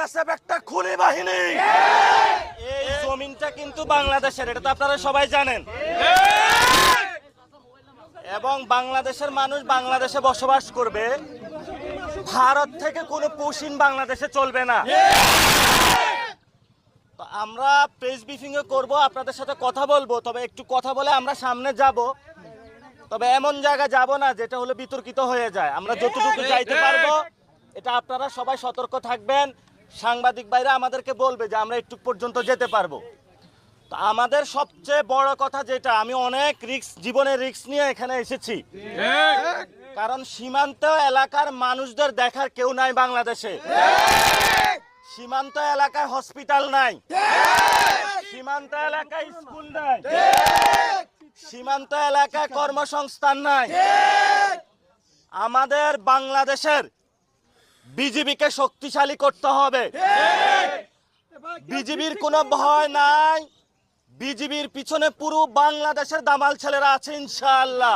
BSF একটা খুনি বাহিনী। এই জমিনটা কিন্তু বাংলাদেশের, এটা তো আপনারা সবাই জানেন। এবং বাংলাদেশের মানুষ বাংলাদেশে বসবাস করবে, ভারত থেকে কোনো পুশিন বাংলাদেশে চলবে না। তো আমরা প্রেস ব্রিফিং এ করব, আপনাদের সাথে কথা বলবো, তবে একটু কথা বলে আমরা সামনে যাব। তবে এমন জায়গা যাব না যেটা হলো বিতর্কিত হয়ে যায়। আমরা যতটুকু যাইতে পারবো, এটা আপনারা সবাই সতর্ক থাকবেন। সাংবাদিক ভাইরা আমাদেরকে বলবে যে আমরা একটু পর্যন্ত যেতে পারবো। তো আমাদের সবচেয়ে বড় কথা যেটা, আমি অনেক জীবনের রিস্ক নিয়ে এখানে এসেছি, কারণ সীমান্ত এলাকার মানুষদের দেখার কেউ নাই বাংলাদেশে। সীমান্ত এলাকায় হসপিটাল নাই, সীমান্ত এলাকায় স্কুল নাই, সীমান্ত এলাকায় কর্মসংস্থান নাই। আমাদের বাংলাদেশের বিজিবিকে শক্তিশালী করতে হবে। বিজিবির কোনো ভয় নাই, বিজিবির পিছনে পুরো বাংলাদেশের দামাল ছেলেরা আছে ইনশাআল্লাহ।